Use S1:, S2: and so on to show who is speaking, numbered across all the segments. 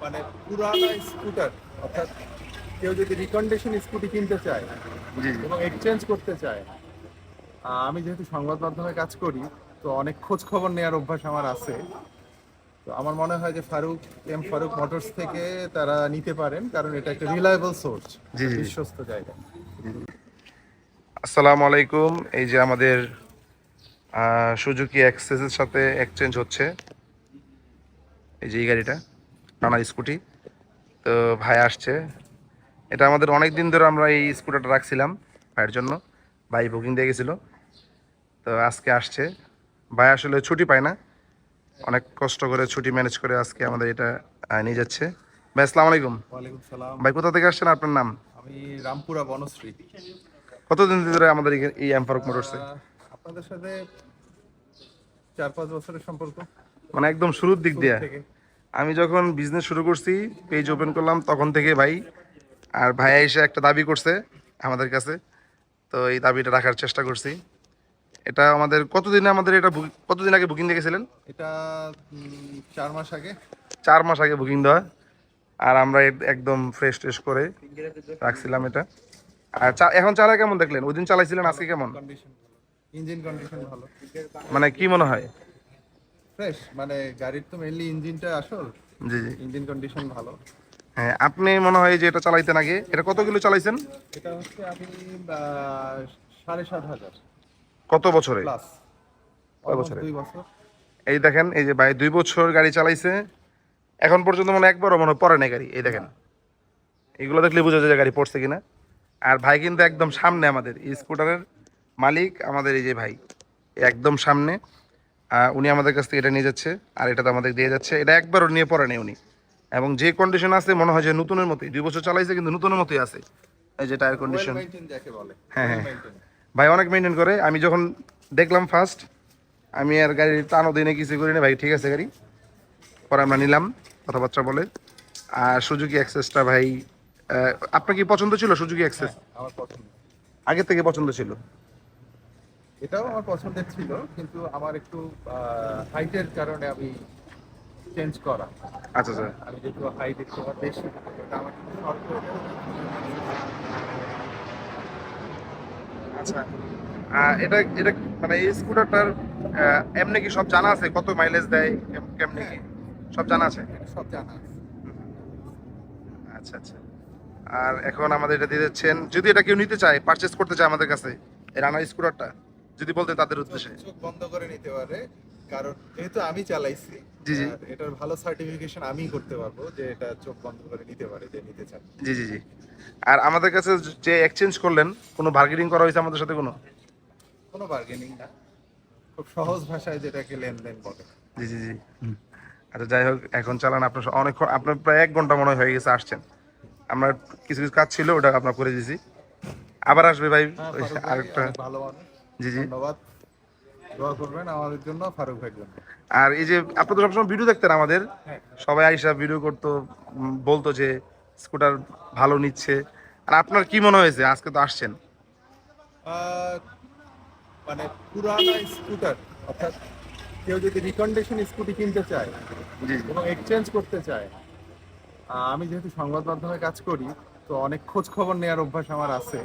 S1: মানে পুরানো স্কুটার, অর্থাৎ কেউ যদি রিকন্ডিশন স্কুটি কিনতে চায়
S2: জি জি।
S1: এবং এক্সচেঞ্জ করতে চায়, আমি যেহেতু সংবাদ মাধ্যমে কাজ করি, তো অনেক খোঁজ খবর নেওয়ার অভ্যাস আমার আছে। তো আমার মনে হয় যে ফারুক মোটরস থেকে তারা নিতে পারেন, কারণ এটা একটা রিলায়েবল সোর্স,
S2: জি জি জি।
S1: বিশ্বস্ত জায়গা।
S2: আসসালামু আলাইকুম। এই যে আমাদের সুজুকি এক্সেসের সাথে এক্সচেঞ্জ হচ্ছে, এই যে এই গাড়িটা টানা স্কুটি। তো ভাই আসছে, এটা আমাদের অনেক দিন ধরে আমরা এই স্কুটারটা রাখছিলাম ভাইয়ের জন্য। ভাই বুকিং দিয়ে গেছিল, তো আজকে আসছে। ভাই আসলে ছুটি পায় না, অনেক কষ্ট করে ছুটি ম্যানেজ করে আজকে আমাদের এটা নিয়ে যাচ্ছে। ভাই আসসালামু আলাইকুম।
S1: ওয়ালাইকুম সালাম।
S2: ভাই কোথা থেকে আসছেন, আপনার নাম?
S1: আমি রামপুরা বনশ্রী।
S2: কতদিন ধরে আমাদের এই এম ফারুক মোটরসে?
S1: আপনাদের সাথে 4-5 বছরের সম্পর্ক,
S2: মানে একদম শুরুর দিক
S1: শুরু
S2: দিয়ে।
S1: থেকে।
S2: আমি যখন বিজনেস শুরু করছি, পেজ ওপেন করলাম, তখন থেকে ভাই আর ভাই এসে একটা দাবি করছে আমাদের কাছে। তো এই দাবিটা রাখার চেষ্টা করছি। এটা আমাদের কতদিনে আমাদের এটা কতদিন আগে বুকিং দেখেছিলেন?
S1: এটা 4 মাস আগে।
S2: 4 মাস আগে বুকিং দেওয়া। আর আমরা একদম ফ্রেশ ট্রেশ করে রাখছিলাম এটা। আর এখন চালায় কেমন দেখলেন? ওই দিন চালাইছিলেন, আজকে কেমন?
S1: কন্ডিশন ভালো, ইঞ্জিন কন্ডিশন ভালো,
S2: মানে কি মনে হয়?
S1: ফ্রেশ। মানে গাড়ির তো মেইনলি ইঞ্জিনটা আসল,
S2: জি জি।
S1: ইঞ্জিন কন্ডিশন ভালো।
S2: হ্যাঁ, আপনি মনে হয় যে এটা চালাইতেন আগে, এটা কত কিলো চালাইছেন?
S1: এটা হচ্ছে আমি 7,500
S2: কত বছরে?
S1: প্লাস,
S2: কয়
S1: অলমোস্ট
S2: বছরে?
S1: 2 বছর।
S2: এই দেখেন, এই যে ভাই 2 বছর গাড়ি চালাইছে, এখন পর্যন্ত মনে হয় একবারও মনে হয় পড়ে নাই গাড়ি। এই দেখেন, এগুলো দেখলে বোঝা যায় যে গাড়ি পড়ছে কিনা। আর ভাই কিন্তু একদম সামনে, আমাদের এই স্কুটারের মালিক আমাদের এই যে ভাই, একদম সামনে। উনি আমাদের কাছ থেকে এটা নিয়ে যাচ্ছে, আর এটা তো আমাদের দিয়ে যাচ্ছে। এটা একবারও নিয়ে পড়ে নেই উনি, এবং যে কন্ডিশন আছে মনে হয় যে নতুনের মতোই। 2 বছর চালাইছে কিন্তু নতুনের মতোই আছে। এই যে টায়ার
S1: ওয়েল
S2: কন্ডিশন।
S1: মেইনটেইন যাকে বলে,
S2: হ্যাঁ
S1: ওয়েল
S2: হ্যাঁ,
S1: মেইনটেইন।
S2: ভাই অনেক মেনটেন করে। আমি যখন দেখলাম ফার্স্ট, আমি আর গাড়ির টানও দিনে কিছু করি না, ভাই ঠিক আছে গাড়ি। পরে আমরা নিলাম, কথাবার্তা বলে। আর সুজুকি অ্যাক্সেসটা ভাই, আপনার কি পছন্দ ছিল সুজুকি অ্যাক্সেস?
S1: আমার পছন্দ।
S2: আগে থেকে পছন্দ ছিল?
S1: এটাও আমার পছন্দের ছিল, কিন্তু আমার একটু হাইটের কারণে আমি চেঞ্জ করা।
S2: আচ্ছা আচ্ছা।
S1: আমি যেহেতু হাইট একটু আমার বেশি, এটা আমার একটু শর্ট হয়ে যায়।
S2: আচ্ছা, এটা এটা মানে এই স্কুটারটার এমনি কি সব জানা আছে? কত মাইলেজ দেয়, কেমনি কি সব জানা আছে?
S1: এটা সব জানা আছে।
S2: আচ্ছা আচ্ছা। আর এখন আমাদের এটা দিয়ে দিচ্ছেন, যদি এটা কেউ নিতে চায়, পারচেস করতে চায় আমাদের কাছে এই রানা স্কুটারটা, যদি বলতেন তাদের উদ্দেশ্যে।
S1: চোখ বন্ধ করে নিতে পারে, কারণ যেহেতু আমি চালাইছি,
S2: জি জি
S1: আর এটার ভালো সার্টিফিকেশন আমিই করতে পারবো যে এটা চোখ বন্ধ করে নিতে পারে যে নিতে চান।
S2: জি জি জি। আর আমাদের কাছে যে এক্সচেঞ্জ করলেন, কোনো বার্গেনিং করা হয়েছে আমাদের সাথে কোনো?
S1: কোনো বার্গেনিং না, খুব সহজ ভাষায় যেটাকে লেনদেন বলে।
S2: জি জি জি। আচ্ছা যাই হোক, এখন চালান আপনার অনেক, আপনার প্রায় 1 ঘন্টা মনে হয় হয়ে গেছে আসছেন। আমরা কিছু কিছু কাজ ছিল, ওটা আপনার করে দিয়েছি। আবার আসবে ভাই
S1: হ্যাঁ, ফারুক ভাই
S2: আরেকটা।
S1: অনেক ভালো মানুষ।
S2: জি জি।
S1: ধন্যবাদ। দোয়া করবেন আমাদের জন্য, ফারুক ভাইয়ের জন্য।
S2: আর এই যে আপনারা তো সবসময় ভিডিও দেখতেন আমাদের,
S1: হ্যাঁ।
S2: সবাই আইসা ভিডিও করতো, বলতো যে স্কুটার ভালো নিচ্ছে। আর আপনার কি মনে হয়েছে আজকে তো আসছেন?
S1: আহ, মানে পুরানো স্কুটার, অর্থাৎ কেউ যদি রিকন্ডিশন স্কুটি কিনতে চায়
S2: জি
S1: এবং এক্সচেঞ্জ করতে চায়, আমি যেহেতু সংবাদ মাধ্যমে কাজ করি, তো অনেক খোঁজ খবর নেওয়ার অভ্যাস আমার আছে।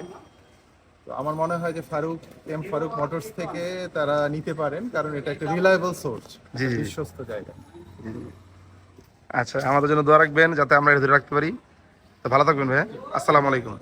S1: তো আমার মনে হয় যে ফারুক মোটরস থেকে তারা নিতে পারেন, কারণ এটা একটা রিলায়েবল সোর্স,
S2: জি জি।
S1: বিশ্বস্ত জায়গা।
S2: আচ্ছা, আমাদের জন্য দোয়া রাখবেন যাতে আমরা এটা ধরে রাখতে পারি। তো ভালো থাকবেন ভাই। আসসালামু আলাইকুম।